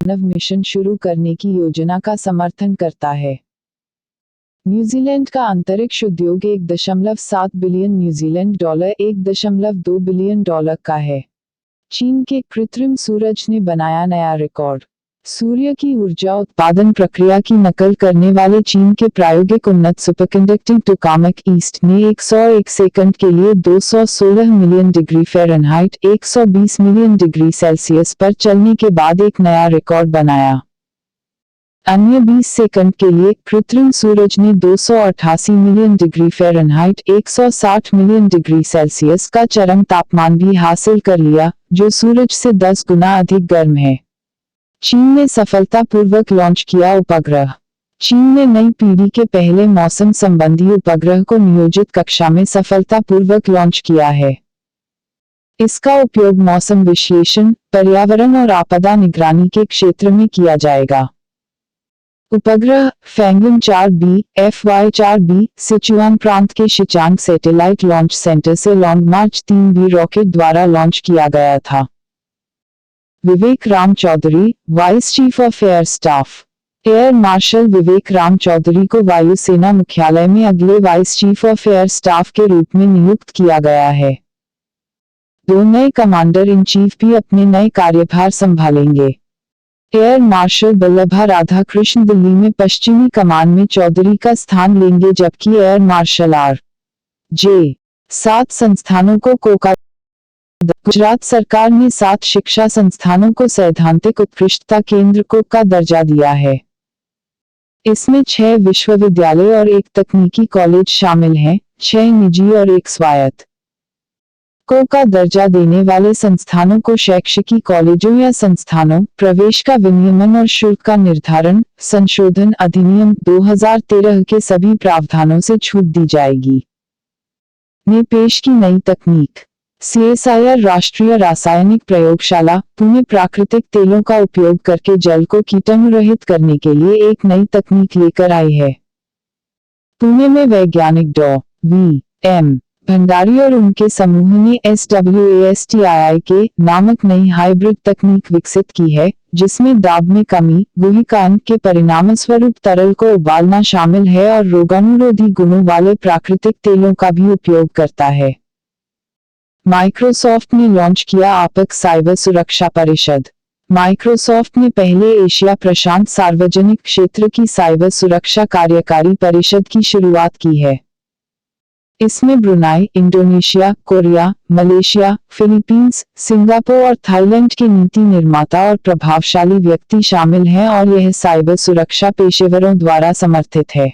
मानव mission शुरू करने की योजना का समर्थन करता है। न्यूजीलैंड का अंतरिक्ष उद्योग 1.7 बिलियन न्यूजीलैंड डॉलर $1.2 बिलियन का है। चीन के कृत्रिम सूरज ने बनाया नया रिकॉर्ड। सूर्य की ऊर्जा उत्पादन प्रक्रिया की नकल करने वाले चीन के प्रायोगिक उन्नत सुपरकंडक्टिंग टोकामक ईस्ट ने 101 सेकंड के लिए 216 million degree Fahrenheit 120 million degree Celsius पर चलने के बाद एक नया रिकॉर्ड बनाया। अन्य 20 सेकंड के लिए कृत्रिम सूरज ने 288 million degree Fahrenheit 160 million degree Celsius का चरम तापमान भी हासिल कर लिया, जो सूरज से 10 गुना अधिक गर्म है। चीन ने सफलतापूर्वक लॉन्च किया उपग्रह। चीन ने नई पीढ़ी के पहले मौसम संबंधी उपग्रह को नियोजित कक्षा में सफलतापूर्वक लॉन्च किया है। इसका उपयोग मौसम विश्लेषण, पर्यावरण और आपदा निगरानी के क्षेत्र में किया जाएगा। उपग्रह फैंगन 4B FY4B सिचुआन प्रांत के शिचांग सैटेलाइट लॉन्च सेंटर से लॉन्ग मार्च 3B रॉकेट द्वारा लॉन्च किया गया था। Vivek Ram Chaudhari, vice chief of air staff. Air marshal Vivek Ram Chaudhari को वायुसेना मुख्यालय में अगले vice chief of air staff के रूप में नियुक्त किया गया है। 2 नए कमांडर इन चीफ भी अपने नए कार्यभार संभालेंगे। एयर मार्शल बल्लभा राधाकृष्ण दिल्ली में पश्चिमी कमान में चौधरी का स्थान लेंगे, जबकि एयर मार्शल R.J. 7 संस्थानों को कोका। गुजरात सरकार ने 7 शिक्षा संस्थानों को सैद्धांतिक उत्कृष्टता केंद्र को का दर्जा दिया है। इसमें 6 विश्वविद्यालय और 1 तकनीकी कॉलेज शामिल हैं, 6 निजी और 1 स्वायत्त। को का दर्जा देने वाले संस्थानों को शैक्षिकी कॉलेजों या संस्थानों प्रवेश का विनियमन और शुल्क का निर्धारण संशोधन अधिनियम 2013 के सभी प्रावधानों से छूट दी जाएगी। ने पेश की नई तकनीक। CSIR राष्ट्रीय रासायनिक प्रयोगशाला पुणे प्राकृतिक तेलों का उपयोग करके जल को कीटाणु रहित करने के लिए एक नई तकनीक लेकर आई है। पुणे में वैज्ञानिक डॉ.V.M. भंडारी और उनके समूह ने SWASTIIK नामक नई हाइब्रिड तकनीक विकसित की है, जिसमें दाब में कमी, गुहिकांक के परिणामस्वरूप तरल को उबालना शामिल है और रोगाणुरोधी गुणों वाले प्राकृतिक तेलों का भी उपयोग करता है। माइक्रोसॉफ्ट ने लॉन्च किया APEX साइबर सुरक्षा परिषद। माइक्रोसॉफ्ट ने पहले एशिया प्रशांत सार्वजनिक क्षेत्र की साइबर सुरक्षा कार्यकारी परिषद की शुरुआत की है। इसमें Brunei, Indonesia, Korea, Malaysia, Philippines, Singapore और थाईलैंड के नीति निर्माता और प्रभावशाली व्यक्ति शामिल हैं और यह साइबर सुरक्षा पेशेवरों द्वारा समर्थित है।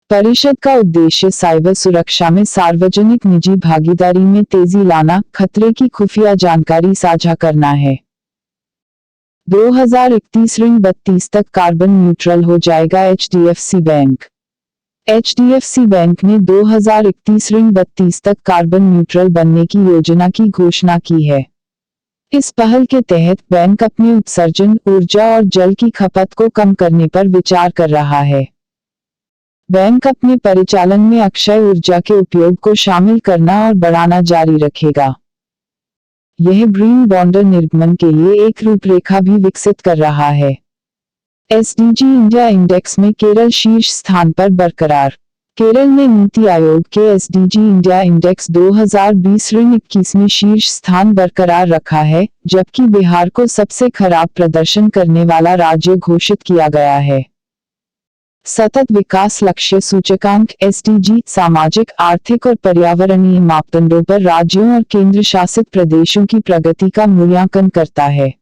परिषद का उद्देश्य साइबर सुरक्षा में सार्वजनिक निजी भागीदारी में तेजी लाना, खतरे की खुफिया जानकारी साझा करना है। 2031 तक कार्बन न्यूट्रल हो जाएगा HDFC बैंक। HDFC बैंक ने 2031 तक कार्बन न्यूट्रल बनने की योजना की घोषणा की है। इस पहल के तहत बैंक अपने उत्सर्जन, ऊर्जा और जल की खपत को कम करने पर विचार कर रहा है। बैंक अपने परिचालन में अक्षय ऊर्जा के उपयोग को शामिल करना और बढ़ाना जारी रखेगा। यह ग्रीन बॉन्ड निर्गमन के लिए एक रूपरेखा भी विकसित कर रहा है। SDG इंडिया इंडेक्स में केरल शीर्ष स्थान पर बरकरार। केरल ने नीति आयोग के SDG इंडिया इंडेक्स 2020-21 में शीर्ष स्थान बरकरार रखा है, जबकि बिहार को सबसे खराब प्रदर्शन करने वाला राज्य घोषित किया गया है। सतत विकास लक्ष्य सूचकांक SDG सामाजिक, आर्थिक और पर्यावरणीय मापदंडों पर राज्यों और केंद्र शासित प्रदेशों की प्रगति का मूल्यांकन करता है।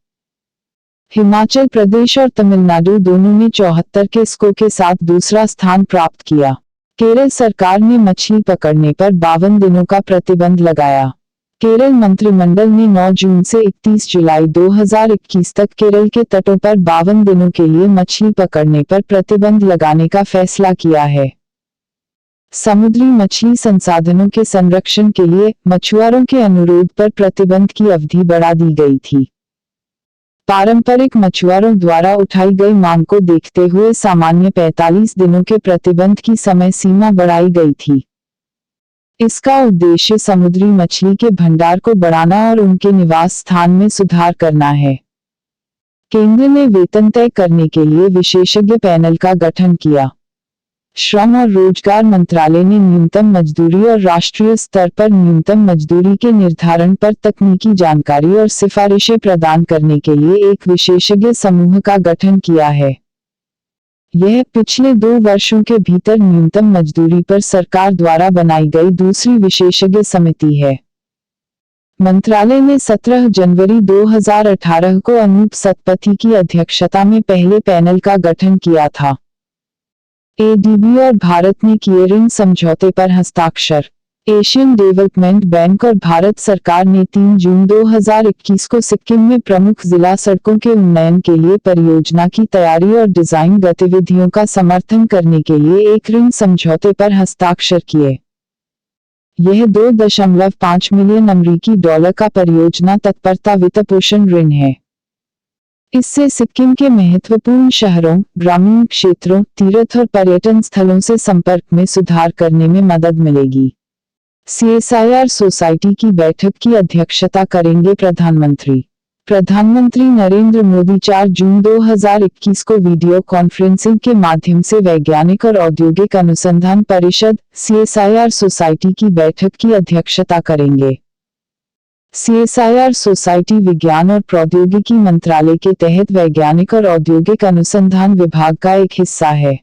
हिमाचल प्रदेश और तमिलनाडु दोनों ने 74 के स्कोर के साथ दूसरा स्थान प्राप्त किया। केरल सरकार ने मछली पकड़ने पर 52 दिनों का प्रतिबंध लगाया। केरल मंत्रिमंडल ने 9 जून से 31 जुलाई 2021 तक केरल के तटों पर 52 दिनों के लिए मछली पकड़ने पर प्रतिबंध लगाने का फैसला किया है। समुद्री मछली संसाधनों के संरक्षण के लिए मछुआरों के अनुरोध पर प्रतिबंध की अवधि बढ़ा दी गई थी। पारंपरिक मछुआरों द्वारा उठाई गई मांग को देखते हुए सामान्य 45 दिनों के प्रतिबंध की समय सीमा बढ़ाई गई थी। इसका उद्देश्य समुद्री मछली के भंडार को बढ़ाना और उनके निवास स्थान में सुधार करना है। केंद्र ने वेतन तय करने के लिए विशेषज्ञ पैनल का गठन किया। श्रम और रोजगार मंत्रालय ने न्यूनतम मजदूरी और राष्ट्रीय स्तर पर न्यूनतम मजदूरी के निर्धारण पर तकनीकी जानकारी और सिफारिशें प्रदान करने के लिए एक विशेषज्ञ समूह का गठन किया है। यह पिछले 2 वर्षों के भीतर न्यूनतम मजदूरी पर सरकार द्वारा बनाई गई दूसरी विशेषज्ञ समिति है। मंत्रालय ने 17 जनवरी 2018 को अनूप सतपथी की अध्यक्षता में पहले पैनल का गठन किया था। एडीबी और भारत ने किए ऋण समझौते पर हस्ताक्षर। एशियन डेवलपमेंट बैंक और भारत सरकार ने 3 जून 2021 को सिक्किम में प्रमुख जिला सड़कों के उन्नयन के लिए परियोजना की तैयारी और डिजाइन गतिविधियों का समर्थन करने के लिए एक ऋण समझौते पर हस्ताक्षर किए। यह 2.5 मिलियन अमेरिकी डॉलर का परियोजना तत्परता वित्तपोषण ऋण है। इससे सिक्किम के महत्वपूर्ण शहरों, ग्रामीण क्षेत्रों, तीर्थ और पर्यटन स्थलों से संपर्क में सुधार करने में मदद मिलेगी। CSIR सोसाइटी की बैठक की अध्यक्षता करेंगे प्रधानमंत्री। प्रधानमंत्री नरेंद्र मोदी 4 जून 2021 को वीडियो कॉन्फ्रेंसिंग के माध्यम से वैज्ञानिक और औद्योगिक अनुसंधान परिषद CSIR सोसाइटी की बैठक की अध्यक्षता करेंगे। CSIR सोसाइटी विज्ञान और प्रौद्योगिकी मंत्रालय के तहत वैज्ञानिक और औद्योगिक अनुसंधान विभाग का एक हिस्सा है।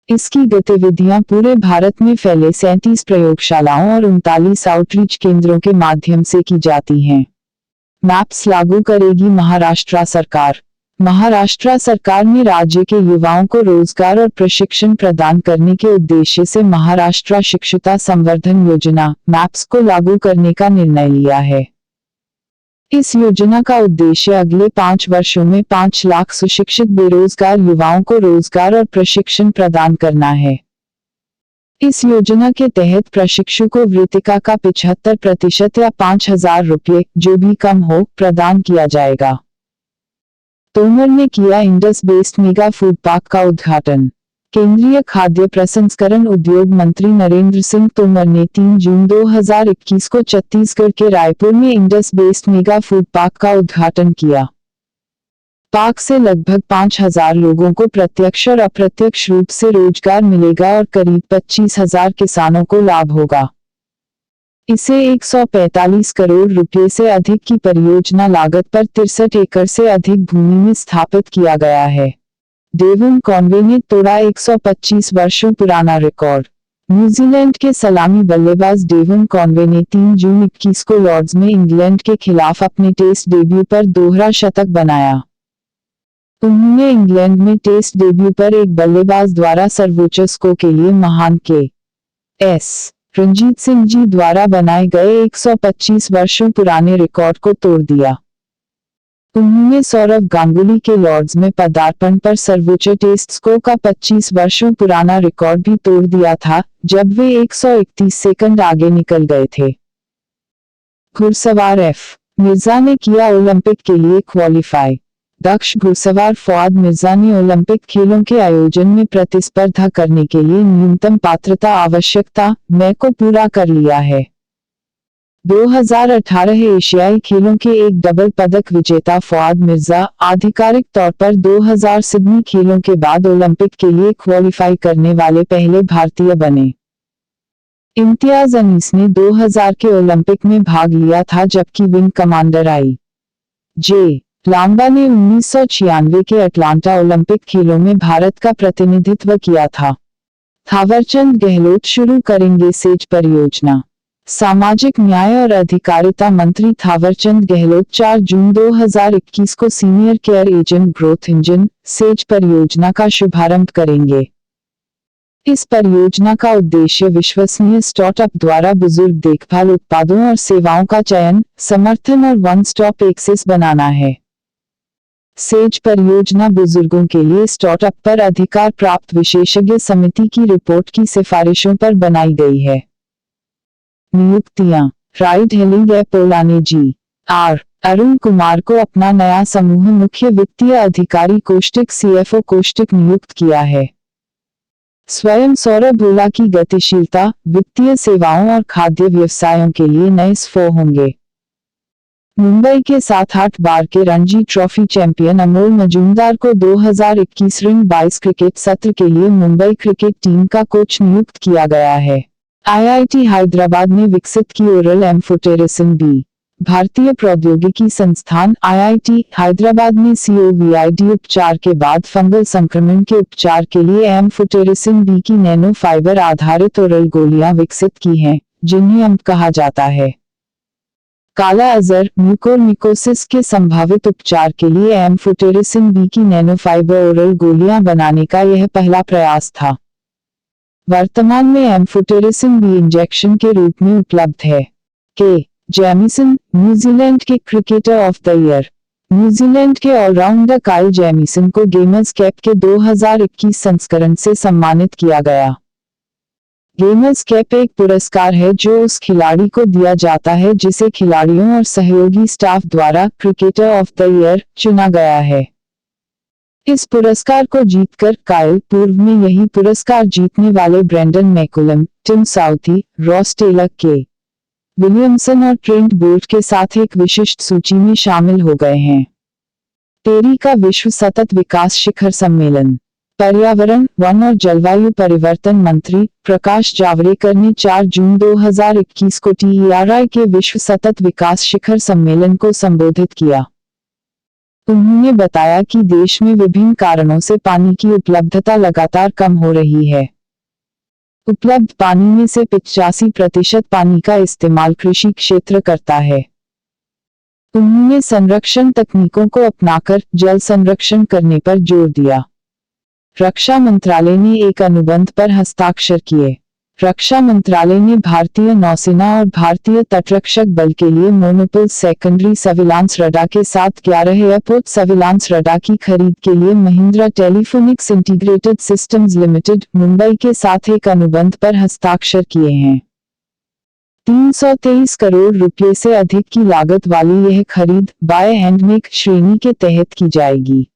इसकी गतिविधियां पूरे भारत में फैले 37 प्रयोगशालाओं और 39 आउटरीच केंद्रों के माध्यम से की जाती हैं। मैप्स लागू करेगी महाराष्ट्र सरकार। महाराष्ट्र सरकार ने राज्य के युवाओं को रोजगार और प्रशिक्षण प्रदान करने के उद्देश्य से महाराष्ट्र शिक्षुता संवर्धन योजना मैप्स को लागू करने का निर्णय लिया है। इस योजना का उद्देश्य अगले 5 वर्षों में 5 लाख सुशिक्षित बेरोजगार युवाओं को रोजगार और प्रशिक्षण प्रदान करना है। इस योजना के तहत प्रशिक्षु को वृत्तिका का 75% या 5,000 रुपये, जो भी कम हो, प्रदान किया जाएगा। तोमर ने किया Indus based mega food park का उद्घाटन। केंद्रीय खाद्य प्रसंस्करण उद्योग मंत्री नरेंद्र सिंह तोमर ने 3 जून 2021 को छत्तीसगढ़ के रायपुर में Indus based mega food park का उद्घाटन किया। पार्क से लगभग 5,000 लोगों को प्रत्यक्ष और अप्रत्यक्ष रूप से रोजगार मिलेगा और करीब 25,000 किसानों को लाभ होगा। इसे 145 करोड़ रुपए से अधिक की परियोजना लागत पर 63 एकड़ से अधिक भूमि में स्थापित किया गया है। डेवन कॉनवे ने तोड़ा 125 वर्षों पुराना रिकॉर्ड। न्यूजीलैंड के सलामी बल्लेबाज डेवन कॉनवे ने 3 जून 21 को लॉर्ड्स में इंग्लैंड के खिलाफ अपने टेस्ट डेब्यू पर दोहरा शतक बनाया। उन्होंने इंग्लैंड में टेस्ट डेब्यू पर एक बल्लेबाज द्वारा सर्वोच्च स्कोर के लिए महान के.एस. रणजीत सिंह जी द्वारा बनाए गए 125 वर्षों पुराने रिकॉर्ड को तोड़ दिया। उन्होंने सौरव गांगुली के लॉर्ड्स में पदार्पण पर सर्वोच्च टेस्ट स्कोर का 25 वर्षों पुराना रिकॉर्ड भी तोड़ दिया था, जब वे 131 सेकंड आगे निकल गए थे। घुड़सवार एफ. मिर्जा ने किया ओलंपिक के लिए क्वालिफाई। दक्ष घुड़सवार फवाद मिर्जा ने ओलंपिक खेलों के आयोजन में प्रतिस्पर्धा करने के लिए न्यूनतम पात्रता आवश्यकता मैं को पूरा कर लिया है। 2018 एशियाई खेलों के एक डबल पदक विजेता फवाद मिर्जा आधिकारिक तौर पर 2000 सिडनी खेलों के बाद ओलंपिक के लिए क्वालिफाई करने वाले पहले भारतीय बने। इम्तियाज अनीस ने 2000 के ओलंपिक में भाग लिया था, जबकि विंग कमांडर आई.जे. लांबा ने 1996 के अटलांटा ओलंपिक खेलों में भारत का प्रतिनिधित्व किया था। थावरचंद गहलोत शुरू करेंगे सेज परियोजना। सामाजिक न्याय और अधिकारिता मंत्री थावरचंद गहलोत 4 जून 2021 को senior care agent growth engine says परियोजना का शुभारंभ करेंगे। इस परियोजना का उद्देश्य विश्वसनीय स्टार्टअप द्वारा बुजुर्ग देखभाल उत्पादों और सेवाओं का चयन, समर्थन और वन स्टॉप एक्सेस बनाना है। सेज परियोजना बुजुर्गों के लिए स्टार्टअप पर अधिकार प्राप्त विशेषज्ञ समिति की रिपोर्ट की सिफारिशों पर बनाई गई है। नियुक्तियां। राइड हेलिंग ऐप ओला ने जी.आर. अरुण कुमार को अपना नया समूह मुख्य वित्तीय अधिकारी कोष्ठक CFO कोष्ठक नियुक्त किया है। स्वयं सौरभ ओला की गतिशीलता, वित्तीय सेवाओं और खाद्य व्यवसायों के लिए नए CFO होंगे। मुंबई के साथ 8 बार के रणजी ट्रॉफी चैंपियन अमोल मजूमदार को 2021-22 क्रिकेट सत्र के लिए मुंबई क्रिकेट टीम का कोच नियुक्त किया गया है। आईआईटी हैदराबाद ने विकसित की ओरल एम्फोटेरिसिन बी। भारतीय प्रौद्योगिकी संस्थान आईआईटी हैदराबाद ने सीओवीआईडी उपचार के बाद फंगल संक्रमण के उपचार के लिए एम्फोटेरिसिन बी की नैनो फाइबर आधारित ओरल गोलियां विकसित की हैं, जिन्हें अम्प कहा जाता है। काला अजहर म्यूकोरमिकोसिस के संभावित उपचार के लिए एम्फोटेरिसिन बी की नैनोफाइबर ओरल गोलियां बनाने का यह पहला प्रयास था। वर्तमान में एम्फोटेरिसिन बी इंजेक्शन के रूप में उपलब्ध है। के जेमिसन न्यूजीलैंड के cricketer of the year. New Zealand के ऑलराउंडर काइल जेमिसन को गेमर्स कैप के 2021 संस्करण से सम्मानित किया गया। गेमर्स कैप एक पुरस्कार है जो उस खिलाड़ी को दिया जाता है जिसे खिलाड़ियों और सहयोगी स्टाफ द्वारा क्रिकेटर ऑफ द ईयर चुना गया है। इस पुरस्कार को जीतकर काइल पूर्व में यही पुरस्कार जीतने वाले Brendon McCullum, Tim Southee, Ross Taylor, के विलियमसन और ट्रेंट बोल्ट के साथ एक विशिष्ट सूची में शामिल हो गए हैं। टेरी का विश्व सतत विकास शिखर सम्मेलन। पर्यावरण, वन और जलवायु परिवर्तन मंत्री प्रकाश जावड़ेकर ने 4 जून 2021 को TERI के विश्व सतत विकास शिखर सम्मेलन को संबोधित किया। उन्होंने बताया कि देश में विभिन्न कारणों से पानी की उपलब्धता लगातार कम हो रही है। उपलब्ध पानी में से 85% पानी का इस्तेमाल कृषि क्षेत्र करता है। उन्होंने संरक्षण तकनीकों को अपनाकर जल संरक्षण करने पर जोर दिया। रक्षा मंत्रालय ने एक अनुबंध पर हस्ताक्षर किए। रक्षा मंत्रालय ने भारतीय नौसेना और भारतीय तटरक्षक बल के लिए मोनोपोल सेकेंडरी सर्विलांस रडार के साथ 11 एयरपोर्ट सर्विलांस रडार की खरीद के लिए Mahindra Telephonics Integrated Systems Limited Mumbai के साथ एक अनुबंध पर हस्ताक्षर किए हैं। 323 करोड़ रुपए से अधिक की लागत वाली यह खरीद बाय हैंडमेक श्रेणी के तहत की जाएगी।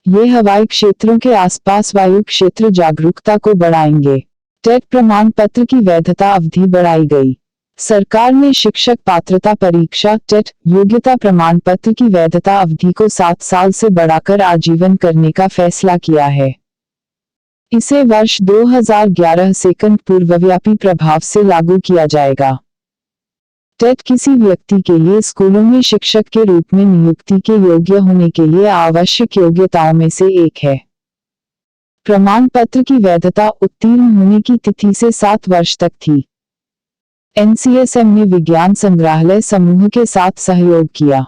ये हवाई क्षेत्रों के आसपास वायु क्षेत्र जागरूकता को बढ़ाएंगे। टेट प्रमाण पत्र की वैधता अवधि बढ़ाई गई। सरकार ने शिक्षक पात्रता परीक्षा टेट योग्यता प्रमाण पत्र की वैधता अवधि को 7 साल से बढ़ाकर आजीवन करने का फैसला किया है। इसे वर्ष 2011 से पूर्वव्यापी प्रभाव से लागू किया जाएगा। टेट किसी व्यक्ति के लिए स्कूलों में शिक्षक के रूप में नियुक्ति के योग्य होने के लिए आवश्यक योग्यताओं में से एक है। प्रमाण पत्र की वैधता उत्तीर्ण होने की तिथि से 7 वर्ष तक थी। NCSM ने विज्ञान संग्रहालय समूह के साथ सहयोग किया।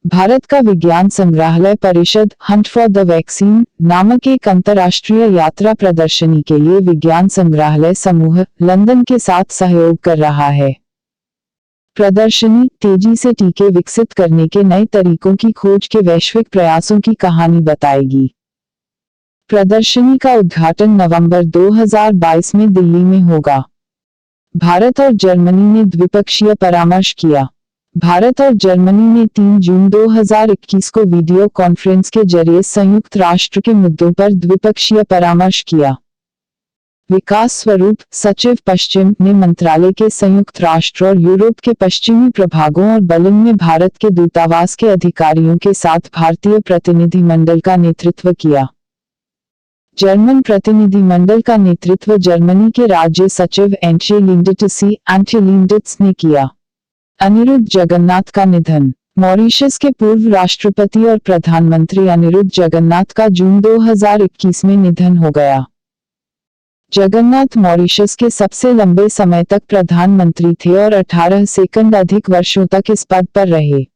भारत का विज्ञान संग्रहालय परिषद हंट फॉर द वैक्सीन नामक एक अंतर्राष्ट्रीय यात्रा प्रदर्शनी के लिए विज्ञान संग्रहालय समूह लंदन के साथ सहयोग कर रहा है। प्रदर्शनी तेजी से टीके विकसित करने के नए तरीकों की खोज के वैश्विक प्रयासों की कहानी बताएगी। प्रदर्शनी का उद्घाटन नवंबर 2022 में दिल्ली में होगा। भारत और जर्मनी ने द्विपक्षीय परामर्श किया। भारत और जर्मनी ने 3 जून 2021 को वीडियो कॉन्फ्रेंस के जरिए संयुक्त राष्ट्र के मुद्दों पर द्विपक्षीय परामर्श किया। विकास स्वरूप सचिव पश्चिम ने मंत्रालय के संयुक्त राष्ट्र और यूरोप के पश्चिमी प्रभागों और बर्लिन में भारत के दूतावास के अधिकारियों के साथ भारतीय प्रतिनिधिमंडल का नेतृत्व किया। जर्मन प्रतिनिधिमंडल का नेतृत्व जर्मनी के राज्य सचिव एंटे लिंडिट्स ने किया। अनिरुद्ध जगन्नाथ का निधन। मॉरिशस के पूर्व राष्ट्रपति और प्रधानमंत्री अनिरुद्ध जगन्नाथ का जून 2021 में निधन हो गया। जगन्नाथ मॉरिशस के सबसे लंबे समय तक प्रधानमंत्री थे और 18 से अधिक वर्षों तक इस पद पर रहे।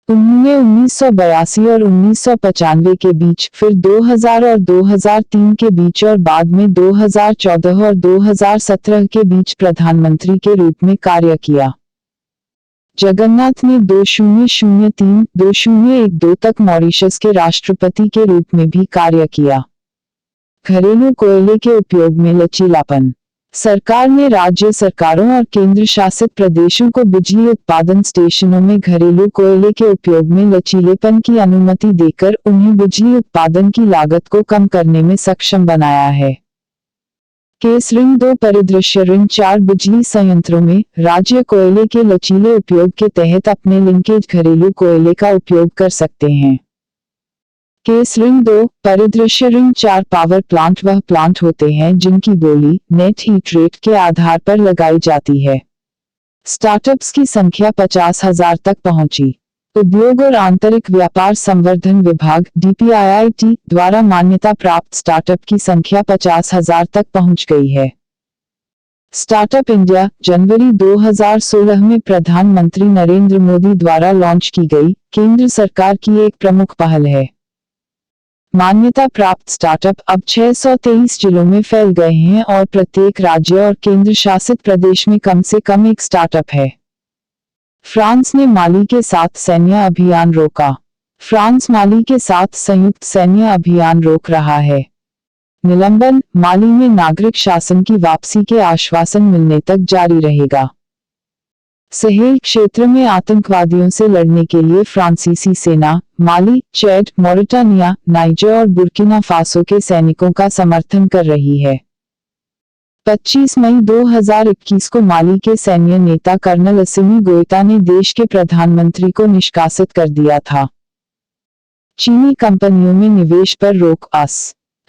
उन्होंने 1982 और 1995 के बीच, फिर 2000 और 2003 के बीच और बाद में 2014 और 2017 के बीच प्रधानमंत्री के रूप में कार्य किया। जगन्नाथ ने 2003-2012 तक मॉरिशस के राष्ट्रपति के रूप में भी कार्य किया। घरेलू कोयले के उपयोग में लचीलापन। सरकार ने राज्य सरकारों और केंद्र शासित प्रदेशों को बिजली उत्पादन स्टेशनों में घरेलू कोयले के उपयोग में लचीलेपन की अनुमति देकर उन्हें बिजली उत्पादन की लागत को कम करने में सक्षम बनाया है। केस ऋण 2 परिदृश्य ऋण 4 बिजली संयंत्रों में राज्य कोयले के लचीले उपयोग के तहत अपने लिंकेज घरेलू कोयले का उपयोग कर सकते हैं। केस ऋण 2 परिदृश्य ऋण 4 पावर प्लांट वह प्लांट होते हैं जिनकी बोली नेट हीट रेट के आधार पर लगाई जाती है। स्टार्टअप्स की संख्या 50,000 तक पहुंची। उद्योग और आंतरिक व्यापार संवर्धन विभाग DPIIT द्वारा मान्यता प्राप्त स्टार्टअप की संख्या 50,000 तक पहुंच गई है। स्टार्टअप इंडिया जनवरी 2016 में प्रधानमंत्री नरेंद्र मोदी द्वारा लॉन्च की गई केंद्र सरकार की एक प्रमुख पहल है। मान्यता प्राप्त स्टार्टअप अब 623 जिलों में फैल गए हैं और प्रत्येक राज्य और केंद्र शासित प्रदेश में कम से कम एक स्टार्टअप है। फ्रांस ने माली के साथ सैन्य अभियान रोका। फ्रांस माली के साथ संयुक्त सैन्य अभियान रोक रहा है। निलंबन माली में नागरिक शासन की वापसी के आश्वासन मिलने तक जारी रहेगा। सहेल क्षेत्र में आतंकवादियों से लड़ने के लिए फ्रांसीसी सेना माली, चैड, मॉरिटानिया, नाइजर और बुर्किना फासो के सैनिकों का समर्थन कर रही है। 25 मई 2021 को माली के सैन्य नेता कर्नल असिमी गोइता ने देश के प्रधानमंत्री को निष्कासित कर दिया था। चीनी कंपनियों में निवेश पर रोक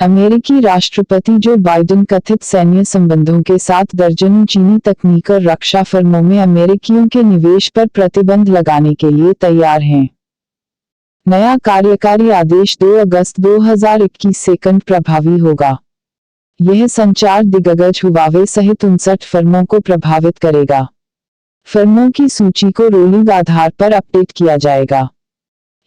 अमेरिकी राष्ट्रपति जो बाइडेन कथित सैन्य संबंधों के साथ दर्जनों चीनी तकनीक और रक्षा फर्मों में अमेरिकियों के निवेश पर प्रतिबंध लगाने के लिए तैयार हैं। नया कार्यकारी आदेश 2 अगस्त 2021 से प्रभावी होगा। यह संचार दिग्गज हुवावे सहित 59 फर्मों को प्रभावित करेगा। फर्मों की सूची को रोलिंग आधार पर अपडेट किया जाएगा।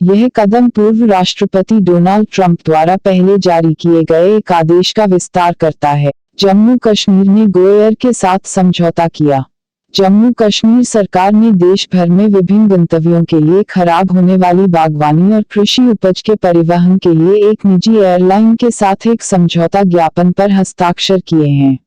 यह कदम पूर्व राष्ट्रपति डोनाल्ड ट्रंप द्वारा पहले जारी किए गए एक आदेश का विस्तार करता है। जम्मू कश्मीर ने गोएयर के साथ समझौता किया। जम्मू कश्मीर सरकार ने देश भर में विभिन्न गंतव्यों के लिए खराब होने वाली बागवानी और कृषि उपज के परिवहन के लिए एक निजी एयरलाइन के साथ एक समझौता ज्ञापन पर हस्ताक्षर किए हैं।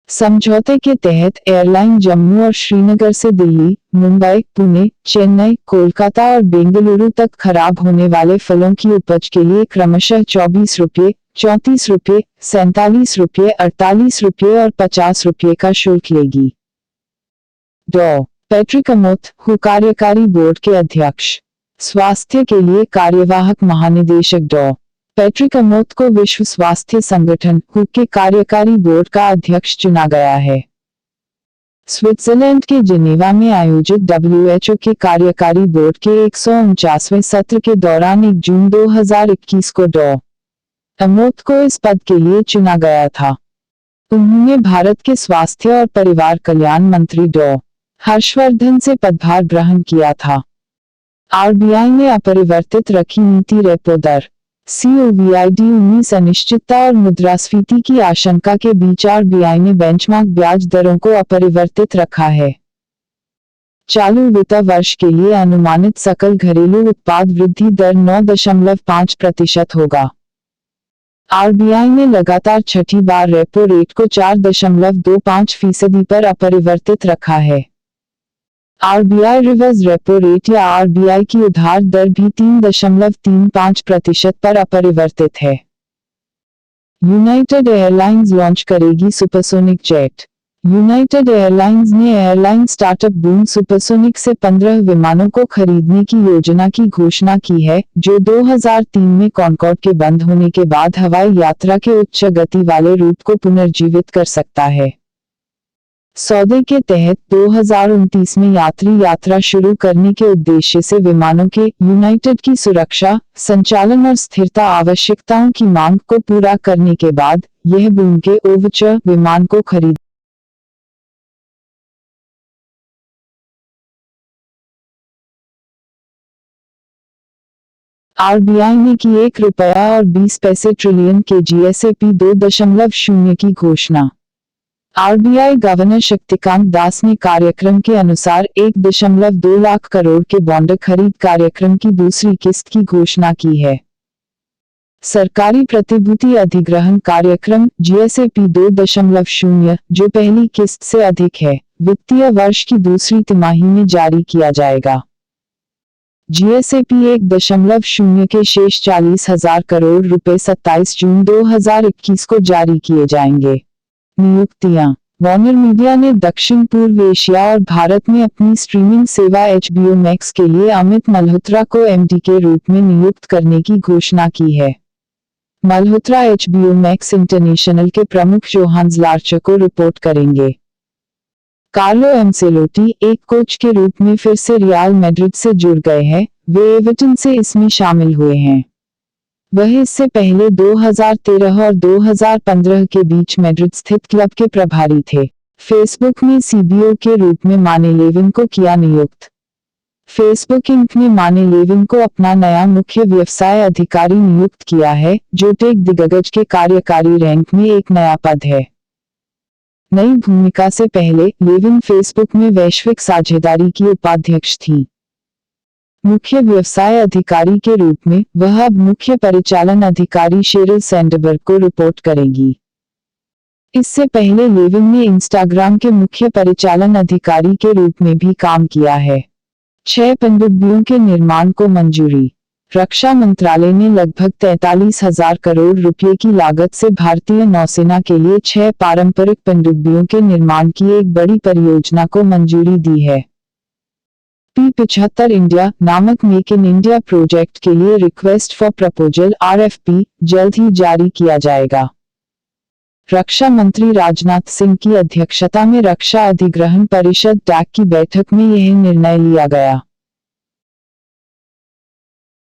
समझौते के तहत एयरलाइन जम्मू और श्रीनगर से दिल्ली, मुंबई, पुणे, चेन्नई, कोलकाता और बेंगलुरु तक खराब होने वाले फलों की उपज के लिए क्रमशः 24 रुपये, 34 रुपये, 47 रुपये, 48 रुपये और 50 रुपये का शुल्क लेगी। डॉ. पैट्रिक अमोथ, हु कार्यकारी बोर्ड के अध्यक्ष। स्वास्थ्य के लिए कार्यवाहक महानिदेशक डॉ. पैट्रिक अमोथ को विश्व स्वास्थ्य संगठन हु के कार्यकारी बोर्ड का अध्यक्ष चुना गया है। स्विट्जरलैंड के जिनेवा में आयोजित WHO के कार्यकारी बोर्ड के 149वें सत्र के दौरान 1 जून 2021 को डॉ. अमोथ को इस पद के लिए चुना गया था। उन्होंने भारत के स्वास्थ्य और परिवार कल्याण मंत्री डॉ. हर्षवर्धन से पदभार ग्रहण किया था। RBI ने अपरिवर्तित रखी नीति रेपो दर COVID-19 अनिश्चितता और मुद्रास्फीति की आशंका के बीच RBI ने बेंचमार्क ब्याज दरों को अपरिवर्तित रखा है। चालू वित्त वर्ष के लिए अनुमानित सकल घरेलू उत्पाद वृद्धि दर 9.5% होगा। RBI ने लगातार छठी बार रेपो रेट को 4.25% पर अपरिवर्तित रखा है। RBI रिवर्स रेपो रेट या RBI की उधार दर भी 3.35% पर अपरिवर्तित है। यूनाइटेड एयरलाइंस लॉन्च करेगी सुपरसोनिक जेट। यूनाइटेड एयरलाइंस ने एयरलाइन स्टार्टअप बूम सुपरसोनिक से 15 विमानों को खरीदने की योजना की घोषणा की है, जो 2003 में कॉनकॉर्ड के बंद होने के बाद हवाई यात्रा के उच्च गति वाले रूट को पुनर्जीवित कर सकता है। सौदे के तहत 2029 में यात्री यात्रा शुरू करने के उद्देश्य से विमानों के यूनाइटेड की सुरक्षा, संचालन और स्थिरता आवश्यकताओं की मांग को पूरा करने के बाद यह बूम के ओवरचर विमान को खरीद RBI ने की ₹1.20 ट्रिलियन के GSAP 2.0 की घोषणा। RBI गवर्नर शक्तिकांत दास ने कार्यक्रम के अनुसार 1.2 लाख करोड़ के बॉन्ड खरीद कार्यक्रम की दूसरी किस्त की घोषणा की है। सरकारी प्रतिभूति अधिग्रहण कार्यक्रम GSAP 2.0, जो पहली किस्त से अधिक है, वित्तीय वर्ष की दूसरी तिमाही में जारी किया जाएगा। GSAP 1.0 के शेष 40,000 करोड़ रुपए 27 जून 2021 को जारी किए जाएंगे। नियुक्तियां। वार्नर मीडिया ने दक्षिण पूर्व एशिया और भारत में अपनी स्ट्रीमिंग सेवा HBO मैक्स के लिए अमित मल्होत्रा को MD के रूप में नियुक्त करने की घोषणा की है। मल्होत्रा HBO मैक्स इंटरनेशनल के प्रमुख जोहान्स लार्चर को रिपोर्ट करेंगे। कार्लो एंसेलोटी एक कोच के रूप में फिर से रियल मैड्रिड से जुड़ गए हैं, वे एवर्टन से इसमें शामिल हुए हैं। वह इससे पहले 2013 और 2015 के बीच मैड्रिड स्थित क्लब के प्रभारी थे। फेसबुक में CBO के रूप में माने लेविन को किया नियुक्त। फेसबुक इंक ने माने लेविन को अपना नया मुख्य व्यवसाय अधिकारी नियुक्त किया है, जो टेक दिग्गज के कार्यकारी रैंक में एक नया पद है। नई भूमिका से पहले लेविन फेसबुक में वैश्विक साझेदारी की उपाध्यक्ष थी। मुख्य व्यवसाय अधिकारी के रूप में वह अब मुख्य परिचालन अधिकारी शेरिल सैंडबर्ग को रिपोर्ट करेगी। इससे पहले लेविन ने इंस्टाग्राम के मुख्य परिचालन अधिकारी के रूप में भी काम किया है। 6 पनडुब्बियों के निर्माण को मंजूरी। रक्षा मंत्रालय ने लगभग 43,000 करोड़ रुपए की लागत से भारतीय नौसेना के लिए 6 पारंपरिक पनडुब्बियों के निर्माण की एक बड़ी परियोजना को मंजूरी दी है। P75 इंडिया नामक मेक इन इंडिया प्रोजेक्ट के लिए रिक्वेस्ट फॉर प्रपोजल RFP जल्द ही जारी किया जाएगा। रक्षा मंत्री राजनाथ सिंह की अध्यक्षता में रक्षा अधिग्रहण परिषद DAC की बैठक में यह निर्णय लिया गया।